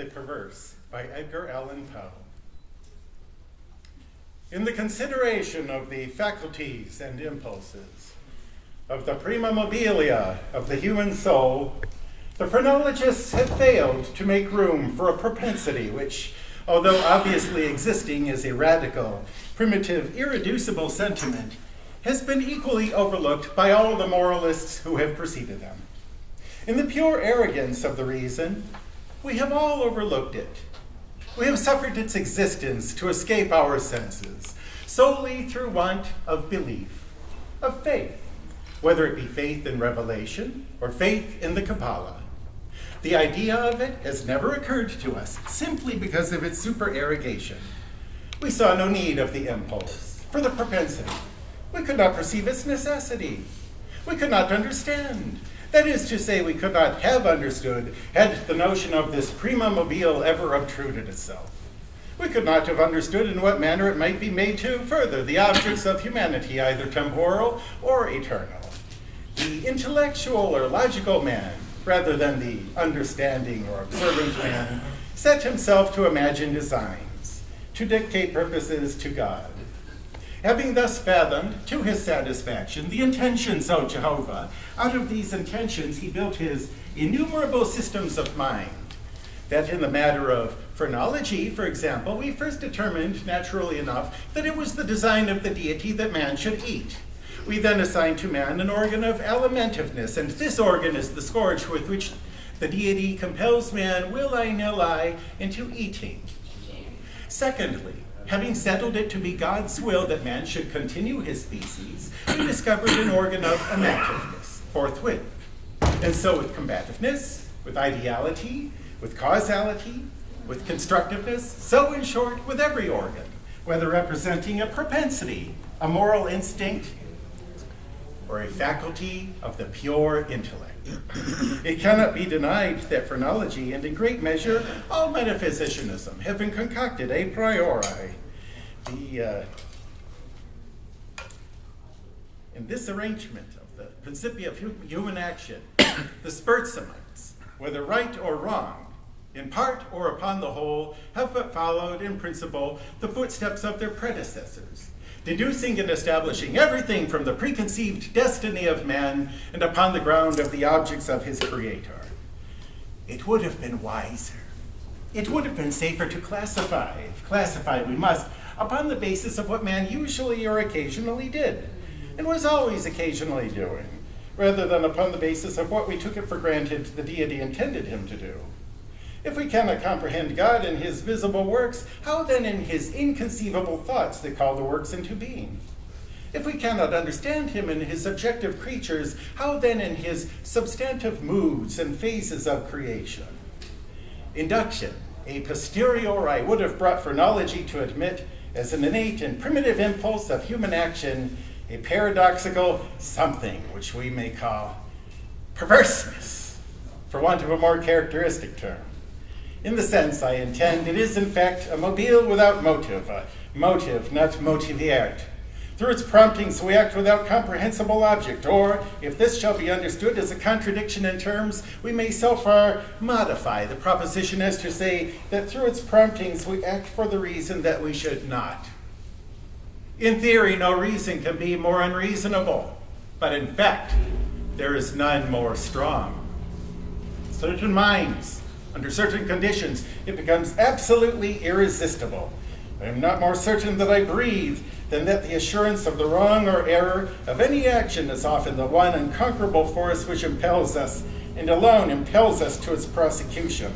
the Perverse by Edgar Allan Poe. In the consideration of the faculties and impulses, of the prima mobilia of the human soul, the phrenologists have failed to make room for a propensity which, although obviously existing as a radical, primitive, irreducible sentiment, has been equally overlooked by all the moralists who have preceded them. In the pure arrogance of the reason, we have all overlooked it. We have suffered its existence to escape our senses, solely through want of belief, of faith, whether it be faith in revelation or faith in the Kabbalah. The idea of it has never occurred to us simply because of its supererogation. We saw no need of the impulse, for the propensity. We could not perceive its necessity. We could not understand. That is to say, we could not have understood had the notion of this prima mobile ever obtruded itself. We could not have understood in what manner it might be made to further the objects of humanity, either temporal or eternal. The intellectual or logical man, rather than the understanding or observant man, set himself to imagine designs, to dictate purposes to God. Having thus fathomed, to his satisfaction, the intentions of Jehovah, out of these intentions he built his innumerable systems of mind. That in the matter of phrenology, for example, we first determined, naturally enough, that it was the design of the deity that man should eat. We then assigned to man an organ of alimentiveness, and this organ is the scourge with which the deity compels man, will I, nil I, into eating. Secondly, having settled it to be God's will that man should continue his species, we discovered an organ of amativeness, forthwith. And so with combativeness, with ideality, with causality, with constructiveness, so in short, with every organ, whether representing a propensity, a moral instinct, or a faculty of the pure intellect. It cannot be denied that phrenology, and in great measure all metaphysicianism, have been concocted a priori. In this arrangement of the principia of human action, the Spurzheimites, whether right or wrong, in part or upon the whole, have but followed in principle the footsteps of their predecessors, deducing and establishing everything from the preconceived destiny of man and upon the ground of the objects of his creator. It would have been wiser. It would have been safer to classify, if classify we must, upon the basis of what man usually or occasionally did, and was always occasionally doing, rather than upon the basis of what we took it for granted the deity intended him to do. If we cannot comprehend God in his visible works, how then in his inconceivable thoughts that call the works into being? If we cannot understand him in his subjective creatures, how then in his substantive moods and phases of creation? Induction, a posteriori, would have brought phrenology to admit as an innate and primitive impulse of human action a paradoxical something which we may call perverseness, for want of a more characteristic term. In the sense I intend, it is in fact a mobile without motive, a motive not motiviert. Through its promptings we act without comprehensible object, or, if this shall be understood as a contradiction in terms, we may so far modify the proposition as to say that through its promptings we act for the reason that we should not. In theory, no reason can be more unreasonable, but in fact, there is none more strong. Certain minds, under certain conditions, it becomes absolutely irresistible. I am not more certain that I breathe than that the assurance of the wrong or error of any action is often the one unconquerable force which impels us, and alone impels us to its prosecution.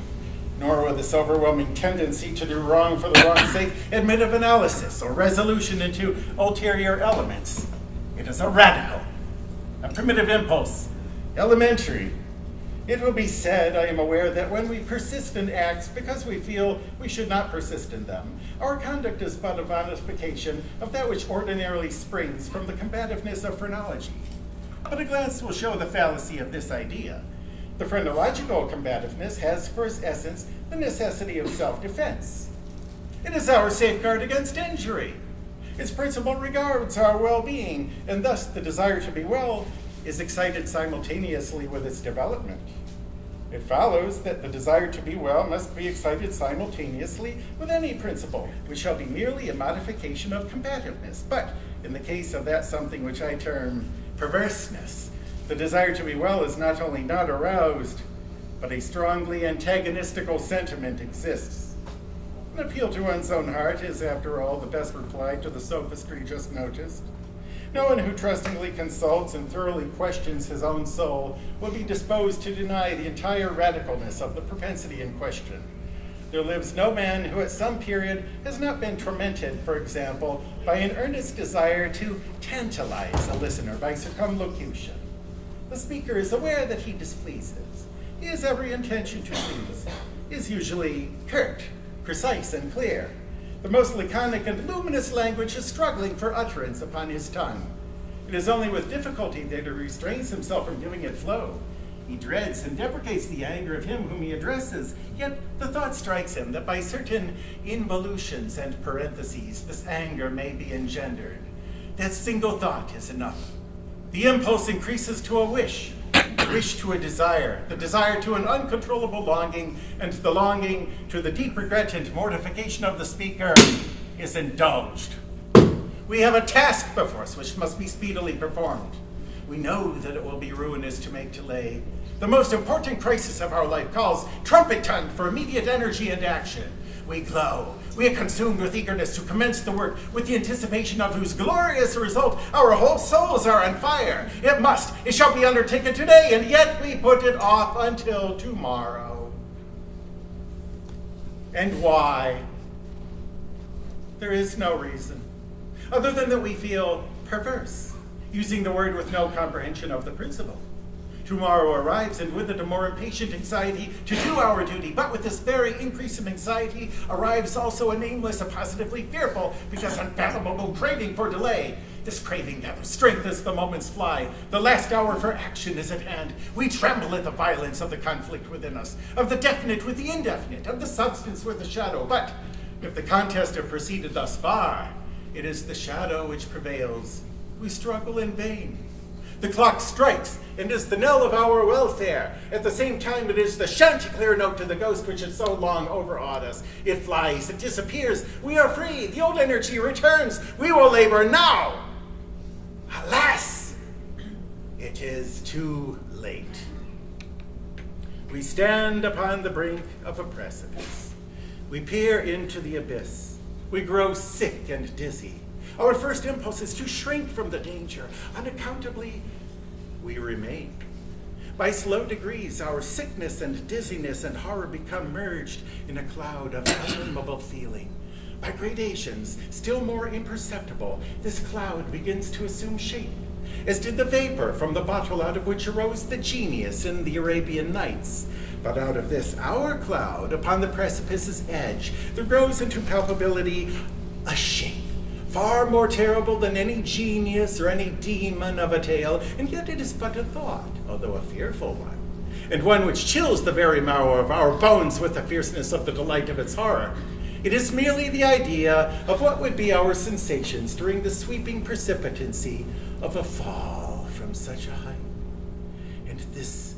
Nor will this overwhelming tendency to do wrong for the wrong's sake admit of analysis or resolution into ulterior elements. It is a radical, a primitive impulse, elementary. It will be said, I am aware, that when we persist in acts because we feel we should not persist in them, our conduct is but a modification of that which ordinarily springs from the combativeness of phrenology. But a glance will show the fallacy of this idea. The phrenological combativeness has for its essence the necessity of self-defense. It is our safeguard against injury. Its principle regards our well-being, and thus the desire to be well is excited simultaneously with its development. It follows that the desire to be well must be excited simultaneously with any principle, which shall be merely a modification of combativeness. But in the case of that something which I term perverseness, the desire to be well is not only not aroused, but a strongly antagonistical sentiment exists. An appeal to one's own heart is, after all, the best reply to the sophistry just noticed. No one who trustingly consults and thoroughly questions his own soul will be disposed to deny the entire radicalness of the propensity in question. There lives no man who at some period has not been tormented, for example, by an earnest desire to tantalize a listener by circumlocution. The speaker is aware that he displeases. He has every intention to please. He is usually curt, precise, and clear. The most laconic and luminous language is struggling for utterance upon his tongue. It is only with difficulty that he restrains himself from giving it flow. He dreads and deprecates the anger of him whom he addresses, yet the thought strikes him that by certain involutions and parentheses this anger may be engendered. That single thought is enough. The impulse increases to a wish, the wish to a desire, the desire to an uncontrollable longing, and the longing to the deep regret and mortification of the speaker is indulged. We have a task before us which must be speedily performed. We know that it will be ruinous to make delay. The most important crisis of our life calls trumpet-tongued for immediate energy and action. We glow. We are consumed with eagerness to commence the work, with the anticipation of whose glorious result our whole souls are on fire. It shall be undertaken today, and yet we put it off until tomorrow. And why? There is no reason, other than that we feel perverse, using the word with no comprehension of the principle. Tomorrow arrives, and with it a more impatient anxiety to do our duty. But with this very increase of anxiety arrives also a nameless, a positively fearful, because unfathomable craving for delay. This craving gathers strength as the moments fly. The last hour for action is at hand. We tremble at the violence of the conflict within us, of the definite with the indefinite, of the substance with the shadow. But if the contest have proceeded thus far, it is the shadow which prevails. We struggle in vain. The clock strikes, and is the knell of our welfare. At the same time, it is the chanticleer note to the ghost which has so long overawed us. It flies, it disappears. We are free. The old energy returns. We will labor now. Alas, it is too late. We stand upon the brink of a precipice. We peer into the abyss. We grow sick and dizzy. Our first impulse is to shrink from the danger. Unaccountably, we remain. By slow degrees, our sickness and dizziness and horror become merged in a cloud of unnameable feeling. By gradations, still more imperceptible, this cloud begins to assume shape, as did the vapor from the bottle out of which arose the genius in the Arabian Nights. But out of this, our cloud, upon the precipice's edge, there grows into palpability a shape, far more terrible than any genius or any demon of a tale, and yet it is but a thought, although a fearful one, and one which chills the very marrow of our bones with the fierceness of the delight of its horror. It is merely the idea of what would be our sensations during the sweeping precipitancy of a fall from such a height. And this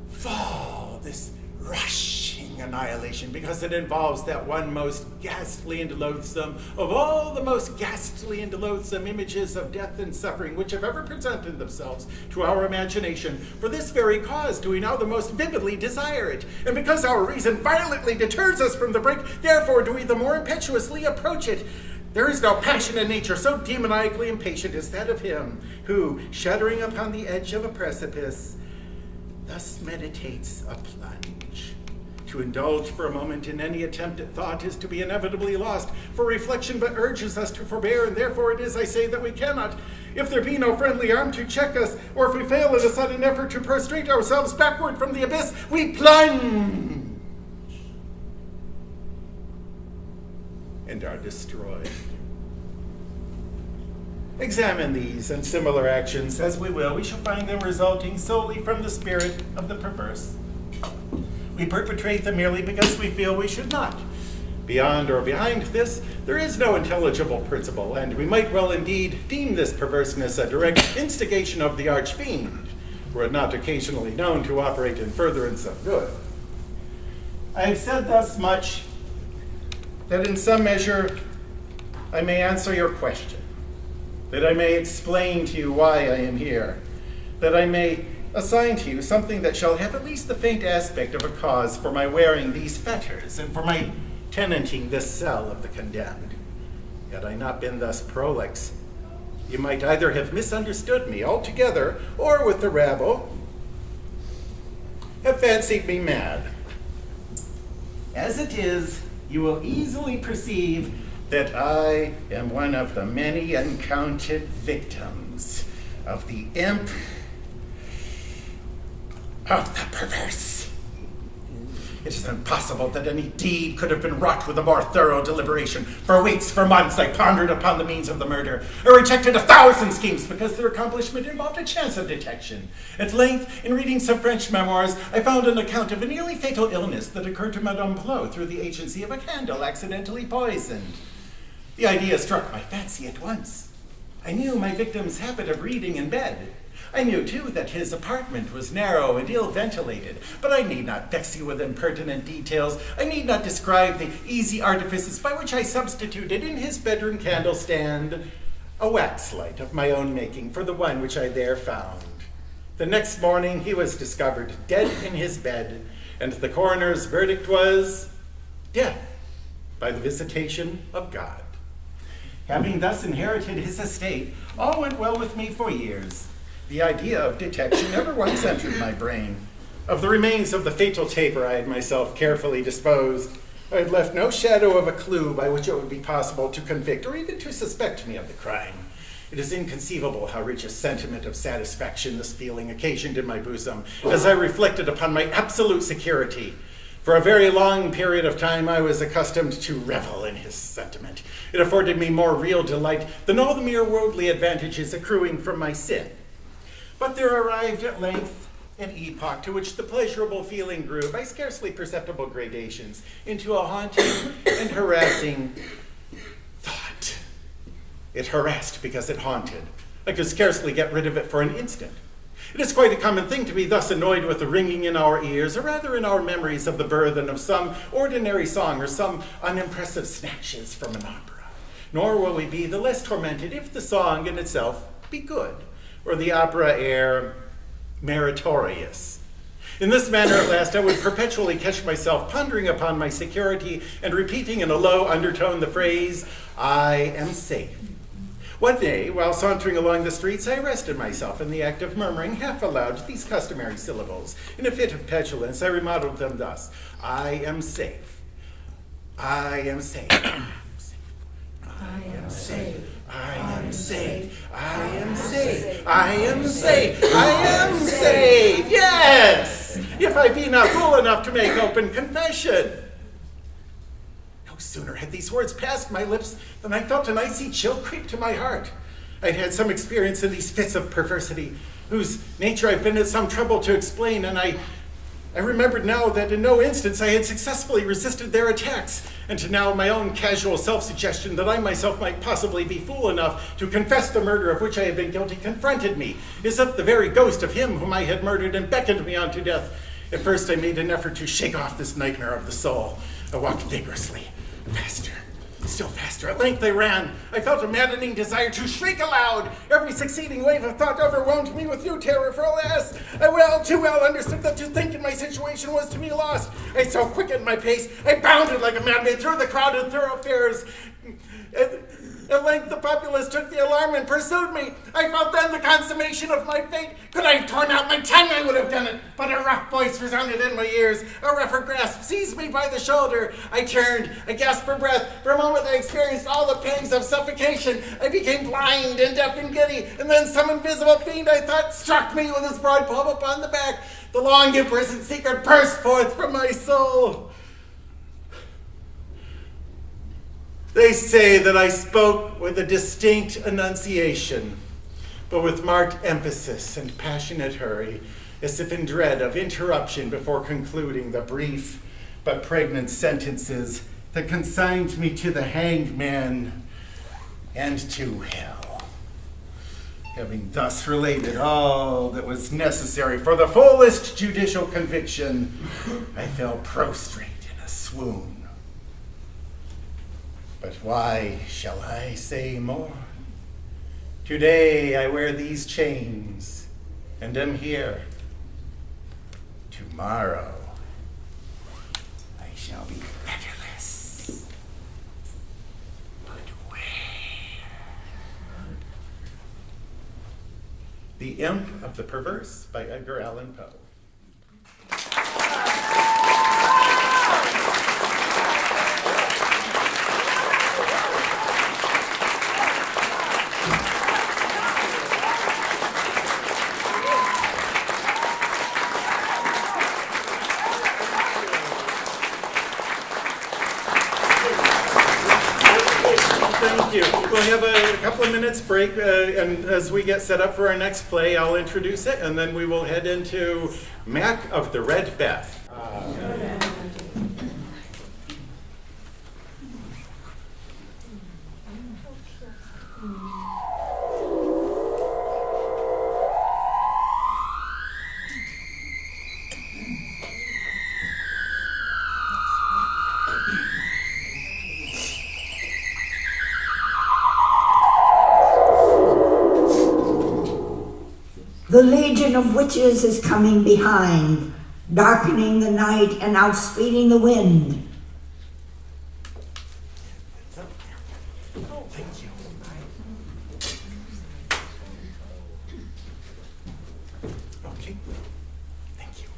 fall, this rushing annihilation, because it involves that one most ghastly and loathsome of all the most ghastly and loathsome images of death and suffering which have ever presented themselves to our imagination. For this very cause do we now the most vividly desire it, and because our reason violently deters us from the brink, therefore do we the more impetuously approach it. There is no passion in nature so demoniacally impatient as that of him who, shuddering upon the edge of a precipice, thus meditates a plunge. To indulge for a moment in any attempt at thought is to be inevitably lost, for reflection but urges us to forbear, and therefore it is, I say, that we cannot. If there be no friendly arm to check us, or if we fail in a sudden effort to prostrate ourselves backward from the abyss, we plunge and are destroyed. Examine these and similar actions as we will, we shall find them resulting solely from the spirit of the perverse. We perpetrate them merely because we feel we should not. Beyond or behind this, there is no intelligible principle, and we might well indeed deem this perverseness a direct instigation of the archfiend. were it not occasionally known to operate in furtherance of good. I have said thus much that in some measure I may answer your question, that I may explain to you why I am here, that I may assign to you something that shall have at least the faint aspect of a cause for my wearing these fetters and for my tenanting this cell of the condemned. Had I not been thus prolix, you might either have misunderstood me altogether, or with the rabble, have fancied me mad. As it is, you will easily perceive that I am one of the many uncounted victims of the imp of the perverse. It is impossible that any deed could have been wrought with a more thorough deliberation. For weeks, for months, I pondered upon the means of the murder. I rejected 1,000 schemes because their accomplishment involved a chance of detection. At length, in reading some French memoirs, I found an account of a nearly fatal illness that occurred to Madame Plot through the agency of a candle accidentally poisoned. The idea struck my fancy at once. I knew my victim's habit of reading in bed. I knew, too, that his apartment was narrow and ill-ventilated, but I need not vex you with impertinent details. I need not describe the easy artifices by which I substituted in his bedroom candle-stand a wax light of my own making for the one which I there found. The next morning he was discovered dead in his bed, and the coroner's verdict was death by the visitation of God. Having thus inherited his estate, all went well with me for years. The idea of detection never once entered my brain. Of the remains of the fatal taper I had myself carefully disposed, I had left no shadow of a clue by which it would be possible to convict or even to suspect me of the crime. It is inconceivable how rich a sentiment of satisfaction this feeling occasioned in my bosom as I reflected upon my absolute security. For a very long period of time I was accustomed to revel in his sentiment. It afforded me more real delight than all the mere worldly advantages accruing from my sin. But there arrived at length an epoch to which the pleasurable feeling grew by scarcely perceptible gradations into a haunting and harassing thought. It harassed because it haunted. I could scarcely get rid of it for an instant. It is quite a common thing to be thus annoyed with the ringing in our ears, or rather in our memories of the burthen of some ordinary song or some unimpressive snatches from an opera. Nor will we be the less tormented if the song in itself be good, or the opera air meritorious. In this manner, at last, I would perpetually catch myself pondering upon my security and repeating in a low undertone the phrase, "I am safe." One day, while sauntering along the streets, I arrested myself in the act of murmuring half aloud these customary syllables. In a fit of petulance, I remodeled them thus: "I am safe. I am safe. I am safe. I am safe. I am safe. I am safe. I am safe. Yes! If I be not fool enough to make open confession." No sooner had these words passed my lips than I felt an icy chill creep to my heart. I'd had some experience in these fits of perversity, whose nature I've been at some trouble to explain, and I remembered now that in no instance I had successfully resisted their attacks, and to now my own casual self-suggestion that I myself might possibly be fool enough to confess the murder of which I had been guilty confronted me, as if the very ghost of him whom I had murdered and beckoned me on to death. At first I made an effort to shake off this nightmare of the soul. I walked vigorously, faster, still faster. At length I ran. I felt a maddening desire to shriek aloud. Every succeeding wave of thought overwhelmed me with new terror, for alas, I too well understood that to think in my situation was to be lost. I so quickened my pace, I bounded like a madman through the crowded thoroughfares. At length the populace took the alarm and pursued me. I felt then the consummation of my fate. Could I have torn out my tongue, I would have done it. But a rough voice resounded in my ears. A rougher grasp seized me by the shoulder. I turned. I gasped for breath. For a moment I experienced all the pangs of suffocation. I became blind and deaf and giddy. And then some invisible fiend, I thought, struck me with his broad palm upon the back. The long imprisoned secret burst forth from my soul. They say that I spoke with a distinct enunciation, but with marked emphasis and passionate hurry, as if in dread of interruption before concluding the brief but pregnant sentences that consigned me to the hanged man and to hell. Having thus related all that was necessary for the fullest judicial conviction, I fell prostrate in a swoon. But why shall I say more? Today I wear these chains and am here. Tomorrow I shall be fetterless. But where? The Imp of the Perverse by Edgar Allan Poe. Thank you. We'll have a couple of minutes break, and as we get set up for our next play, I'll introduce it, and then we will head into Mac of the Red Beth. The legion of witches is coming behind, darkening the night and outspeeding the wind. Thank you. Okay. Thank you.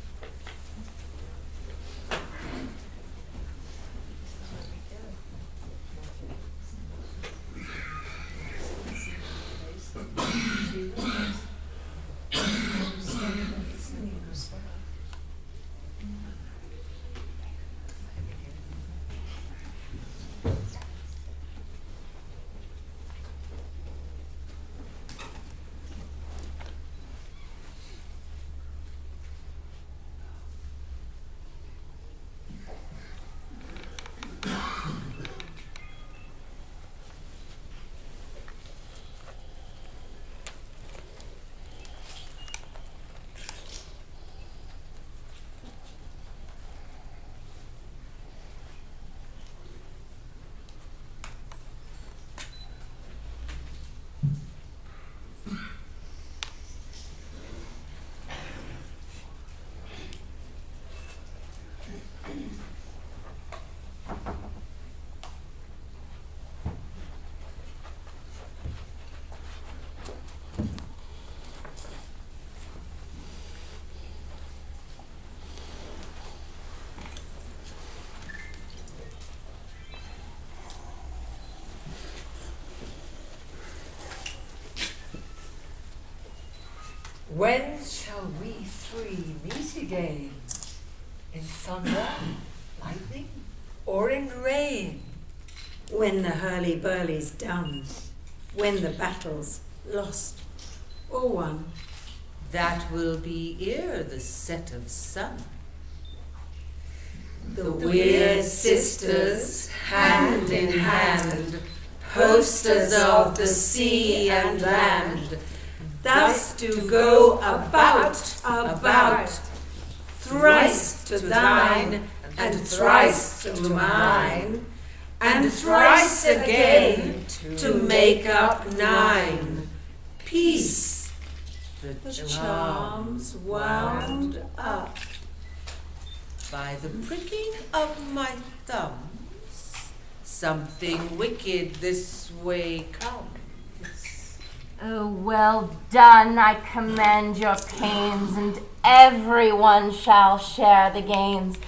When shall we three meet again? In thunder, lightning, or in rain? When the hurly-burly's done, when the battle's lost or won. That will be ere the set of sun. The We're sisters, hand in hand, hostess of the sea and land, thus do go about, thrice to thine, and thrice to mine, and thrice again to make up 9. Peace, the charms wound up. By the pricking of my thumbs, something wicked this way comes. Oh, well done, I commend your pains, and everyone shall share the gains.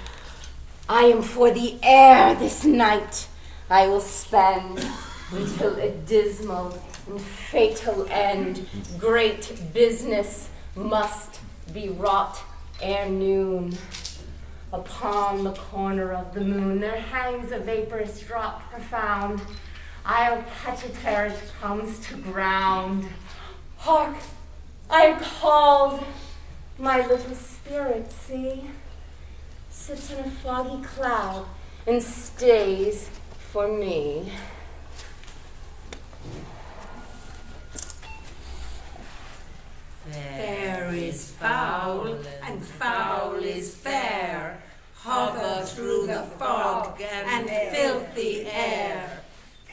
I am for the air this night. I will spend until a dismal and fatal end. Great business must be wrought ere noon. Upon the corner of the moon there hangs a vaporous drop profound. I'll catch it ere it comes to ground. Hark, I am called. My little spirit, see, sits in a foggy cloud and stays for me. Fair is foul, and foul is fair. Hover through the fog and filthy air.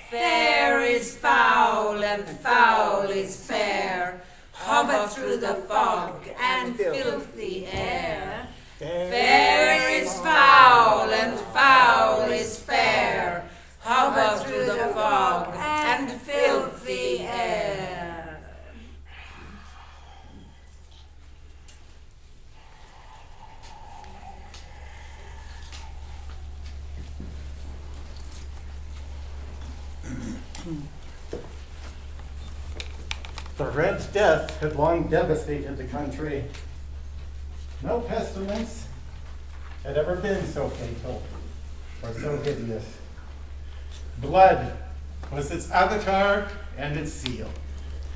Fair is foul, and foul is fair. Hover through the fog and filthy air. Fair is foul, and foul is fair. Hover through the fog and filthy air. The Red Death had long devastated the country. No pestilence had ever been so fatal or so hideous. Blood was its avatar and its seal,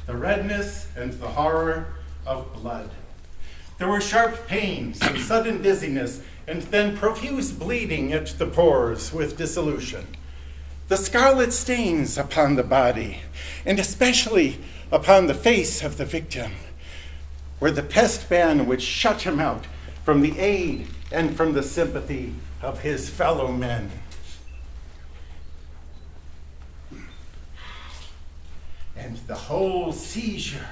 the redness and the horror of blood. There were sharp pains and sudden dizziness, and then profuse bleeding at the pores with dissolution. The scarlet stains upon the body, and especially upon the face of the victim, were the pest ban which shut him out from the aid and from the sympathy of his fellow men. And the whole seizure,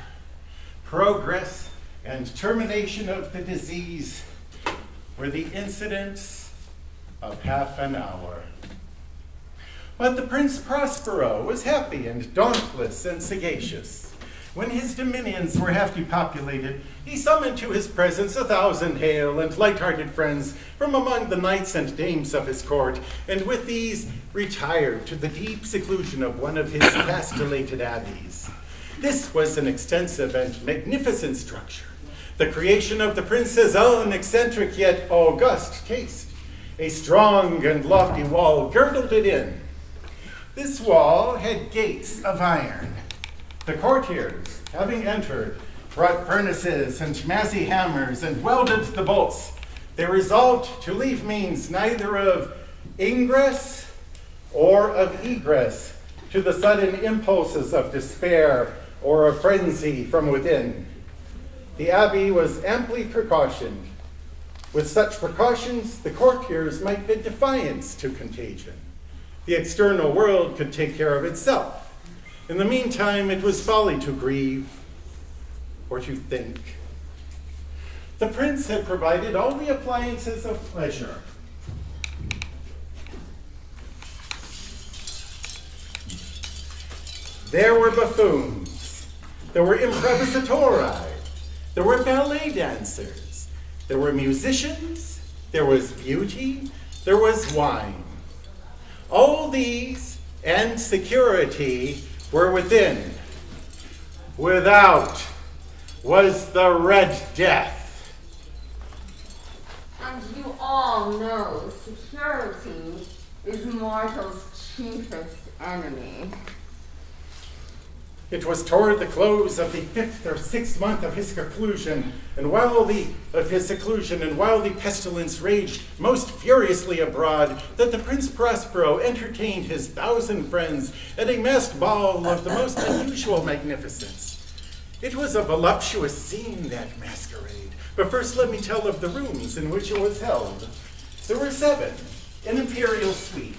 progress, and termination of the disease were the incidents of half an hour. But the Prince Prospero was happy and dauntless and sagacious. When his dominions were half depopulated, he summoned to his presence 1,000 hale and light-hearted friends from among the knights and dames of his court, and with these retired to the deep seclusion of one of his castellated abbeys. This was an extensive and magnificent structure, the creation of the prince's own eccentric yet august taste. A strong and lofty wall girdled it in. This wall had gates of iron. The courtiers, having entered, brought furnaces and massy hammers and welded the bolts. They resolved to leave means neither of ingress or of egress to the sudden impulses of despair or of frenzy from within. The abbey was amply precautioned. With such precautions, the courtiers might bid defiance to contagion. The external world could take care of itself. In the meantime, it was folly to grieve or to think. The prince had provided all the appliances of pleasure. There were buffoons, there were improvisatori, there were ballet dancers, there were musicians, there was beauty, there was wine. All these and security were within. Without was the Red Death. And you all know security is mortal's chiefest enemy. It was toward the close of the 5th or 6th month of his seclusion, and while the pestilence raged most furiously abroad, that the Prince Prospero entertained his 1,000 friends at a masked ball of the most unusual magnificence. It was a voluptuous scene, that masquerade. But first let me tell of the rooms in which it was held. There were 7, an imperial suite.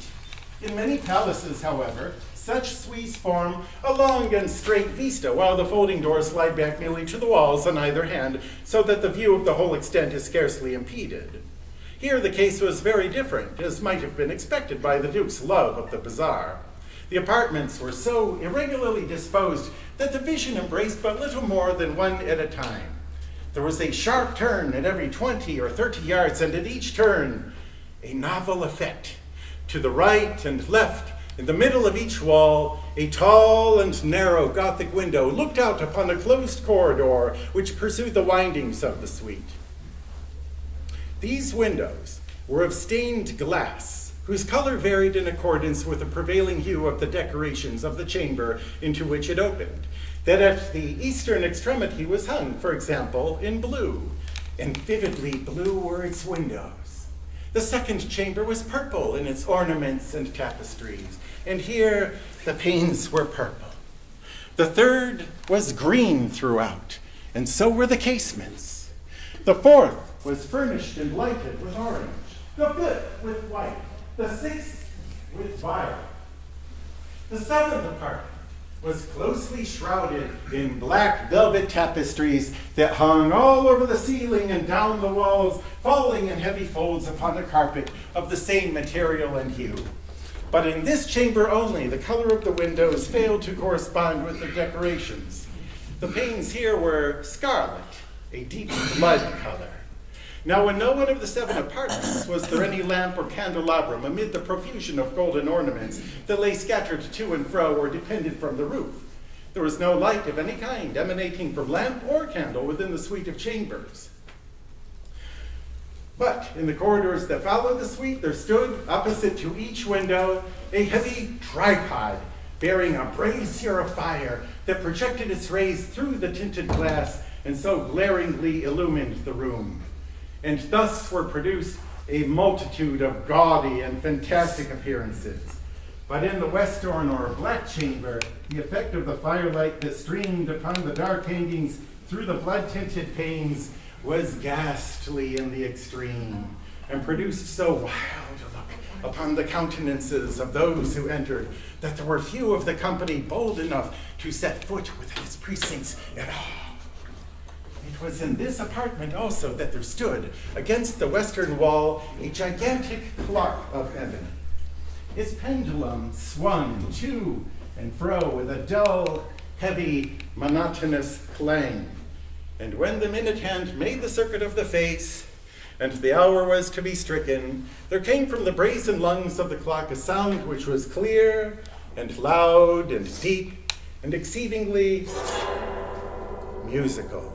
In many palaces, however, such suites form a long and straight vista, while the folding doors slide back nearly to the walls on either hand, so that the view of the whole extent is scarcely impeded. Here the case was very different, as might have been expected by the Duke's love of the bizarre. The apartments were so irregularly disposed that the vision embraced but little more than one at a time. There was a sharp turn at every 20 or 30 yards, and at each turn, a novel effect. To the right and left, in the middle of each wall, a tall and narrow Gothic window looked out upon a closed corridor which pursued the windings of the suite. These windows were of stained glass, whose color varied in accordance with the prevailing hue of the decorations of the chamber into which it opened. That at the eastern extremity was hung, for example, in blue, and vividly blue were its windows. The second chamber was purple in its ornaments and tapestries, and here the panes were purple. The third was green throughout, and so were the casements. The fourth was furnished and lighted with orange, the fifth with white, the sixth with violet. The seventh apartment was closely shrouded in black velvet tapestries that hung all over the ceiling and down the walls, falling in heavy folds upon a carpet of the same material and hue. But in this chamber only, the color of the windows failed to correspond with the decorations. The panes here were scarlet, a deep blood color. Now, in no one of the 7 apartments was there any lamp or candelabrum amid the profusion of golden ornaments that lay scattered to and fro or depended from the roof. There was no light of any kind emanating from lamp or candle within the suite of chambers. But in the corridors that followed the suite, there stood, opposite to each window, a heavy tripod bearing a brazier of fire that projected its rays through the tinted glass and so glaringly illumined the room. And thus were produced a multitude of gaudy and fantastic appearances. But in the western or black chamber, the effect of the firelight that streamed upon the dark hangings through the blood-tinted panes was ghastly in the extreme, and produced so wild a look upon the countenances of those who entered that there were few of the company bold enough to set foot within its precincts at all. It was in this apartment also that there stood, against the western wall, a gigantic clock of ebony. Its pendulum swung to and fro with a dull, heavy, monotonous clang. And when the minute hand made the circuit of the face, and the hour was to be stricken, there came from the brazen lungs of the clock a sound which was clear and loud and deep and exceedingly musical,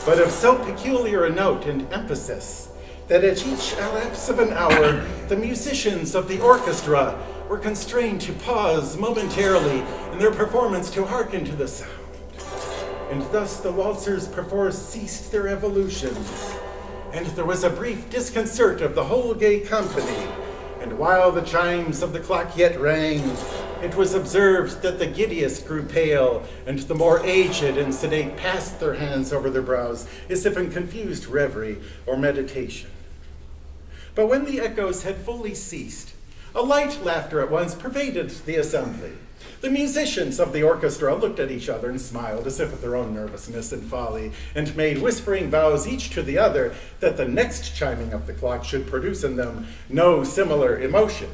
but of so peculiar a note and emphasis that at each elapse of an hour, the musicians of the orchestra were constrained to pause momentarily in their performance to hearken to the sound. And thus the waltzers perforce ceased their evolutions, and there was a brief disconcert of the whole gay company. And while the chimes of the clock yet rang, it was observed that the giddiest grew pale, and the more aged and sedate passed their hands over their brows, as if in confused reverie or meditation. But when the echoes had fully ceased, a light laughter at once pervaded the assembly. The musicians of the orchestra looked at each other and smiled as if at their own nervousness and folly, and made whispering vows each to the other that the next chiming of the clock should produce in them no similar emotion.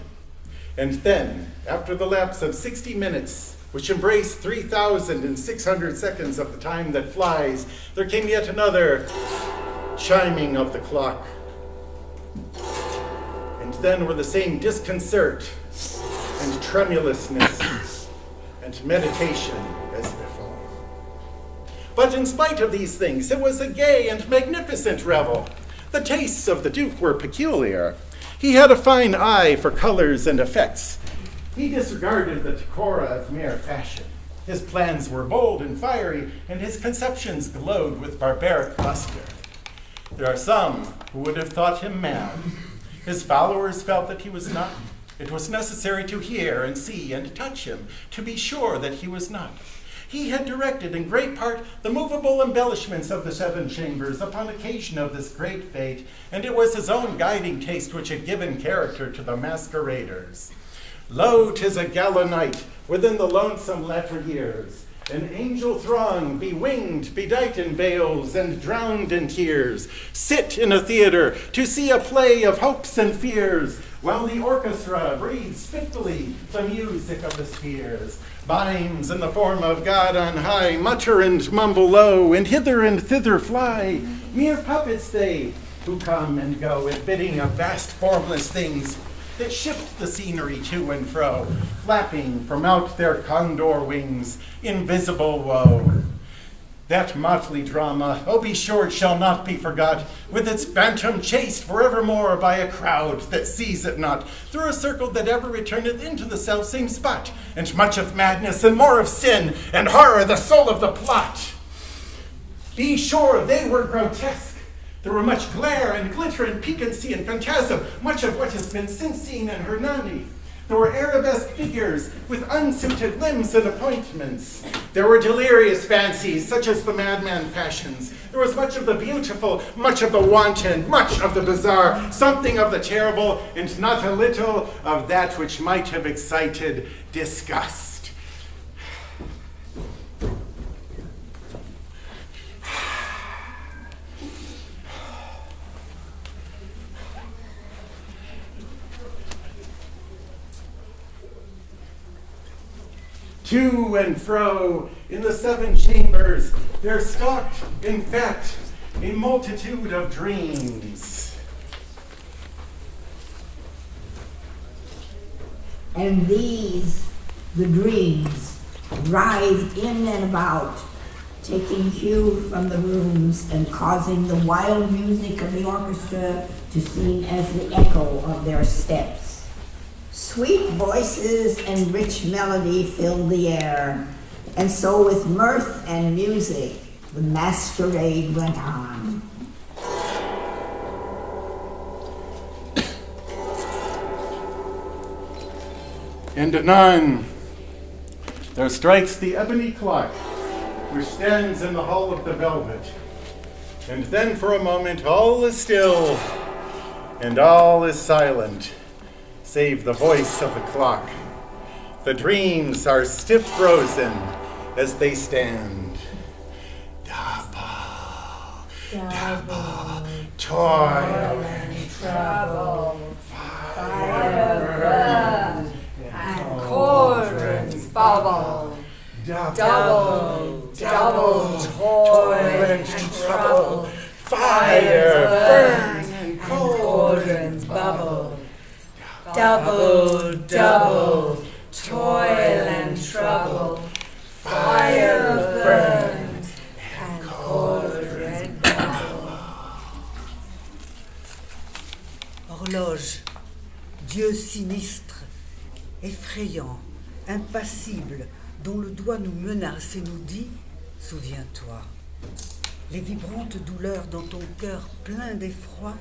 And then, after the lapse of 60 minutes, which embraced 3,600 seconds of the time that flies, there came yet another chiming of the clock. And then were the same disconcert and tremulousness and meditation as before. But in spite of these things, it was a gay and magnificent revel. The tastes of the Duke were peculiar. He had a fine eye for colors and effects. He disregarded the decora of mere fashion. His plans were bold and fiery, and his conceptions glowed with barbaric luster. There are some who would have thought him mad. His followers felt that he was not. It was necessary to hear and see and touch him to be sure that he was not. He had directed in great part the movable embellishments of the 7 chambers upon occasion of this great fete, and it was his own guiding taste which had given character to the masqueraders. Lo, 'tis a gala night within the lonesome latter years, an angel throng, bewinged, bedight in veils, and drowned in tears, sit in a theater to see a play of hopes and fears, while the orchestra breathes fitfully the music of the spheres. Mimes in the form of God on high mutter and mumble low, and hither and thither fly. Mere puppets they, who come and go at bidding of vast formless things that shift the scenery to and fro, flapping from out their condor wings, invisible woe. That motley drama, oh be sure it shall not be forgot, with its phantom chased forevermore by a crowd that sees it not, through a circle that ever returneth into the selfsame spot, and much of madness and more of sin, and horror the soul of the plot. Be sure they were grotesque. There were much glare and glitter and piquancy and phantasm, much of what has been since seen in Hernani. There were arabesque figures with unsuited limbs and appointments. There were delirious fancies, such as the madman fashions. There was much of the beautiful, much of the wanton, much of the bizarre, something of the terrible, and not a little of that which might have excited disgust. To and fro in the 7 chambers there stalked, in fact, a multitude of dreams. And these, the dreams, writhed in and about, taking cue from the rooms and causing the wild music of the orchestra to seem as the echo of their steps. Sweet voices and rich melody filled the air, and so with mirth and music, the masquerade went on. And anon, there strikes the ebony clock, which stands in the hall of the velvet. And then for a moment all is still, and all is silent, save the voice of the clock. The dreams are stiff frozen as they stand. Double, toil and trouble, fire burn, and cauldrons bubble. Double, toil and trouble, fire burn, and cauldrons bubble. Double, toil and trouble, fire burn, and cauldrons bubble. Horloge, dieu sinistre, effrayant, impassible, dont le doigt nous menace et nous dit « Souviens-toi ». Les vibrantes douleurs dans ton cœur plein d'effroi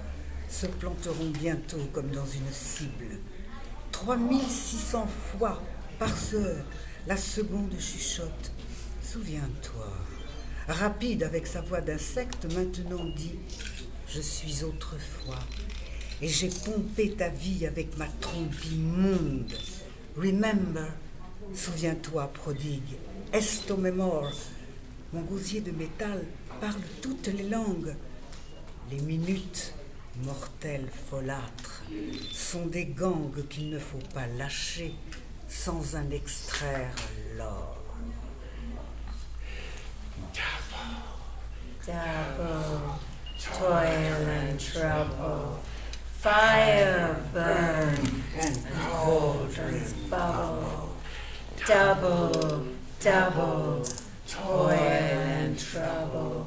se planteront bientôt comme dans une cible. 3600 fois par heure, la seconde chuchote « Souviens-toi ». Rapide avec sa voix d'insecte, maintenant dit « Je suis autrefois et j'ai pompé ta vie avec ma trompe immonde. Remember, souviens-toi, prodigue, esto memor. Mon gosier de métal parle toutes les langues. Les minutes, mortels folâtres, sont des gangs qu'il ne faut pas lâcher sans en extraire l'or. Double, toil and trouble, fire burn, and cauldrons bubble. Double, toil and trouble,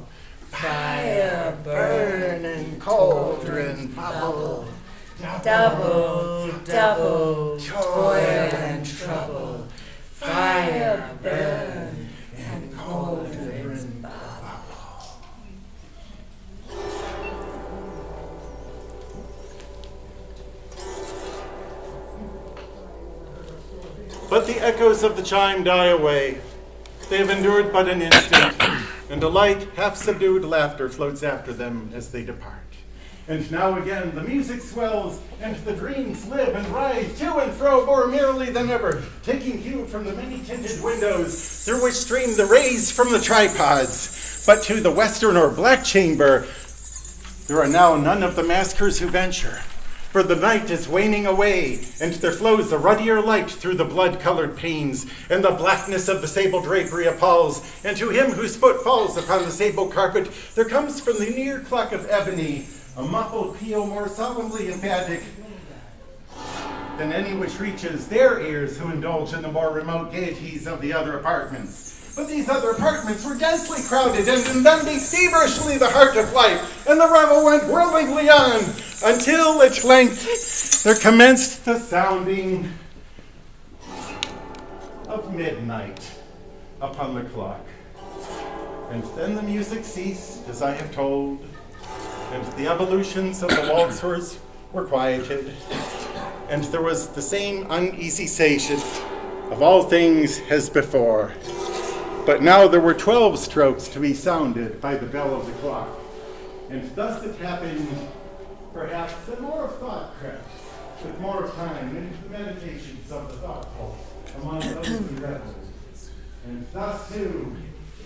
fire burn, and cauldrons bubble. Double, toil and trouble, fire burn, and cauldrons bubble. But the echoes of the chime die away. They have endured but an instant, and a light, half-subdued laughter floats after them as they depart. And now again the music swells, and the dreams live and writhe to and fro more merrily than ever, taking cue from the many-tinted windows through which stream the rays from the tripods. But to the western or black chamber, there are now none of the maskers who venture. For the night is waning away, and there flows a ruddier light through the blood-colored panes, and the blackness of the sable drapery appalls, and to him whose foot falls upon the sable carpet, there comes from the near clock of ebony a muffled peal more solemnly emphatic than any which reaches their ears who indulge in the more remote gaieties of the other apartments. But these other apartments were densely crowded, and in them beat feverishly the heart of life, and the revel went whirlingly on, until at length there commenced the sounding of midnight upon the clock. And then the music ceased, as I have told, and the evolutions of the waltzers were quieted, and there was the same uneasy sensation of all things as before. But now there were 12 strokes to be sounded by the bell of the clock, and thus it happened, perhaps, that more of thought crept, with more of time into the meditations of the thoughtful among those who reveled. And thus, too,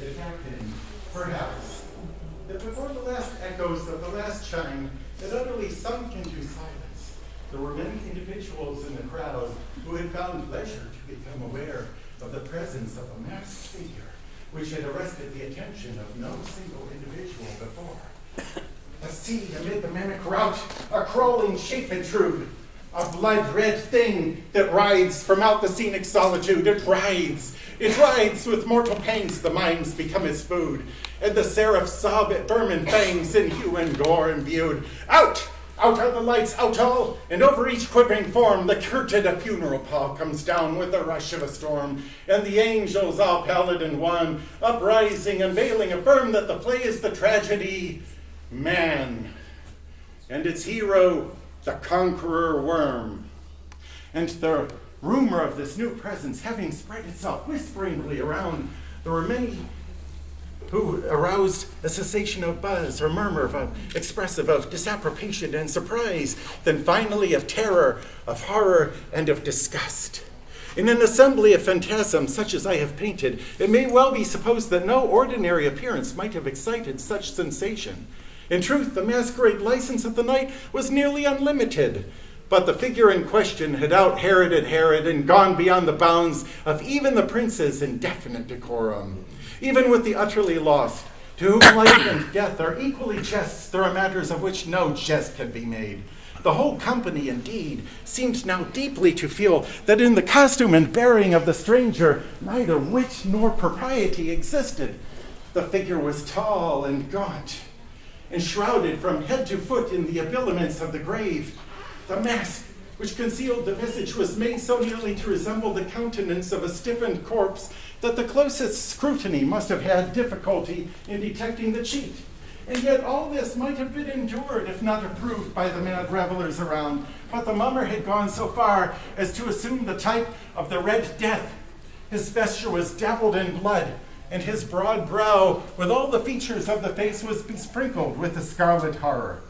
it happened, perhaps, that before the last echoes of the last chime had utterly sunk into silence, there were many individuals in the crowd who had found leisure to become aware of the presence of a masked figure which had arrested the attention of no single individual before. See, amid the mimic rout, a crawling shape intrude, a blood-red thing that rides from out the scenic solitude. It rides with mortal pangs, the mimes become its food, and the seraphs sob at vermin fangs in hue and gore imbued. Out are the lights, out all, and over each quivering form the curtain of funeral pall comes down with the rush of a storm, and the angels, all pallid and wan, uprising and veiling, affirm that the play is the tragedy Man, and its hero, the conqueror worm. And the rumor of this new presence having spread itself whisperingly around, there were many who aroused a cessation of buzz or murmur expressive of disapprobation and surprise, then finally of terror, of horror, and of disgust. In an assembly of phantasms such as I have painted, it may well be supposed that no ordinary appearance might have excited such sensation. In truth, the masquerade license of the night was nearly unlimited, but the figure in question had out-Heroded Herod and gone beyond the bounds of even the prince's indefinite decorum. Even with the utterly lost, to whom life and death are equally jests, there are matters of which no jest can be made. The whole company, indeed, seemed now deeply to feel that in the costume and bearing of the stranger neither wit nor propriety existed. The figure was tall and gaunt, enshrouded from head to foot in the habiliments of the grave. The mask which concealed the visage was made so nearly to resemble the countenance of a stiffened corpse that the closest scrutiny must have had difficulty in detecting the cheat. And yet all this might have been endured if not approved by the mad revelers around. But the mummer had gone so far as to assume the type of the Red Death. His vesture was dabbled in blood, and his broad brow, with all the features of the face, was besprinkled with the scarlet horror.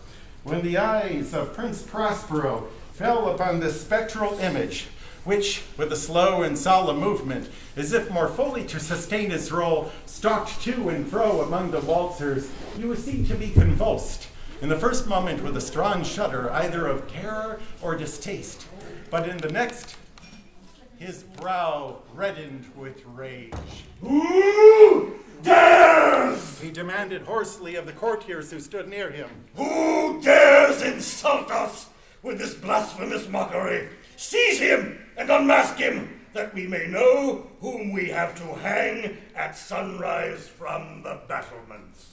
When the eyes of Prince Prospero fell upon this spectral image, which, with a slow and solemn movement, as if more fully to sustain its role, stalked to and fro among the waltzers, he was seen to be convulsed, in the first moment with a strong shudder, either of terror or distaste, but in the next, his brow reddened with rage. Who dares? He demanded hoarsely of the courtiers who stood near him. Who dares insult us with this blasphemous mockery? Seize him and unmask him, that we may know whom we have to hang at sunrise from the battlements.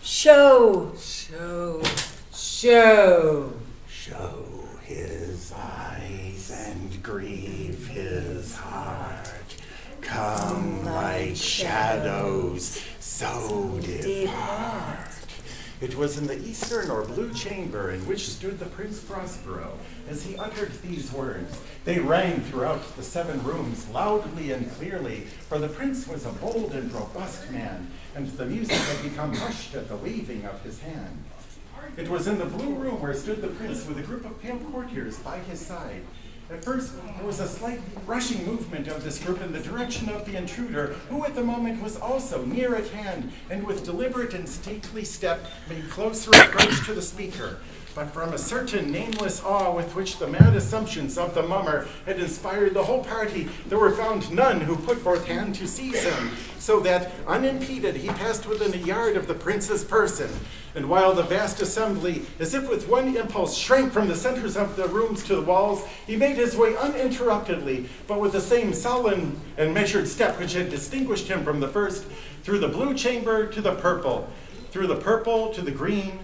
Show his eyes and grieve his heart. Come like shadows, so depart. It was in the eastern or blue chamber in which stood the Prince Prospero. As he uttered these words, they rang throughout the 7 rooms loudly and clearly, for the prince was a bold and robust man, and the music had become hushed at the waving of his hand. It was in the blue room where stood the prince with a group of pale courtiers by his side. At first, there was a slight rushing movement of this group in the direction of the intruder, who at the moment was also near at hand, and with deliberate and stately step made closer approach to the speaker. But from a certain nameless awe with which the mad assumptions of the mummer had inspired the whole party, there were found none who put forth hand to seize him, so that, unimpeded, he passed within a yard of the prince's person. And while the vast assembly, as if with one impulse, shrank from the centers of the rooms to the walls, he made his way uninterruptedly, but with the same solemn and measured step which had distinguished him from the first, through the blue chamber to the purple, through the purple to the green,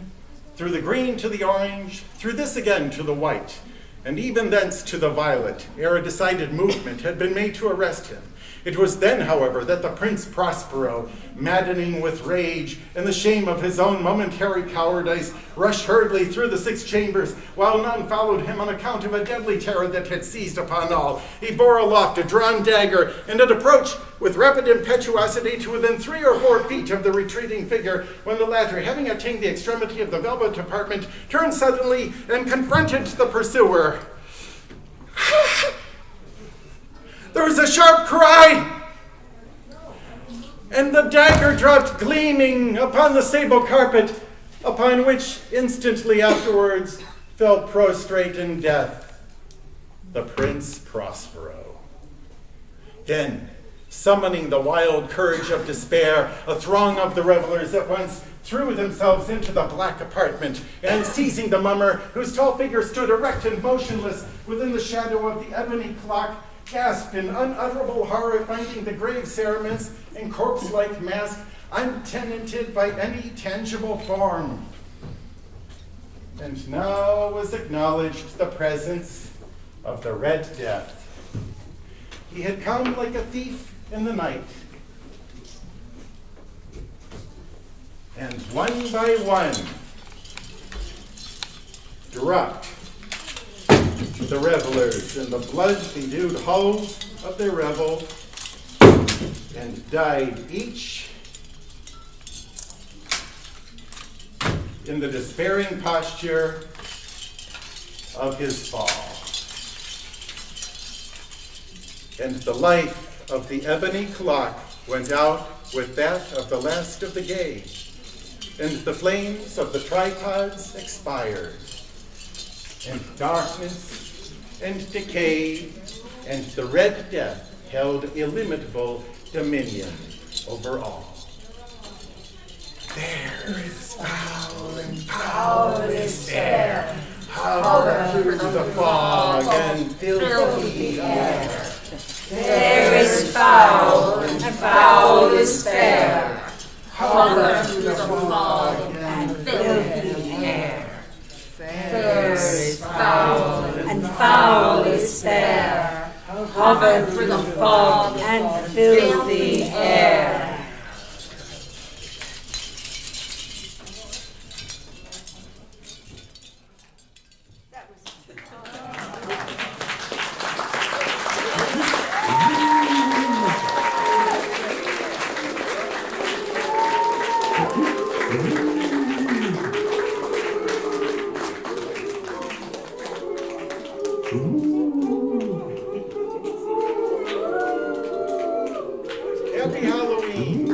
through the green to the orange, through this again to the white, and even thence to the violet, ere a decided movement had been made to arrest him. It was then, however, that the Prince Prospero, maddening with rage and the shame of his own momentary cowardice, rushed hurriedly through the 6 chambers, while none followed him on account of a deadly terror that had seized upon all. He bore aloft a drawn dagger, and had approached with rapid impetuosity to within 3 or 4 feet of the retreating figure, when the latter, having attained the extremity of the velvet apartment, turned suddenly and confronted the pursuer. There was a sharp cry, and the dagger dropped gleaming upon the sable carpet, upon which instantly afterwards fell prostrate in death the Prince Prospero. Then, summoning the wild courage of despair, a throng of the revelers at once threw themselves into the black apartment, and seizing the mummer, whose tall figure stood erect and motionless within the shadow of the ebony clock, gasped in unutterable horror at finding the grave cerements and corpse-like mask untenanted by any tangible form. And now was acknowledged the presence of the Red Death. He had come like a thief in the night, and one by one dropped the revelers in the blood-bedewed halls of their revel, and died each in the despairing posture of his fall. And the life of the ebony clock went out with that of the last of the gay, and the flames of the tripods expired, and darkness and decay and the Red Death held illimitable dominion over all. There is foul and foul is fair, hover through the fog and filthy air. There is foul, and foul is fair, hover through the fog and filthy air. There is foul, and foul is fair, hover through the fog and filthy air. Happy Halloween!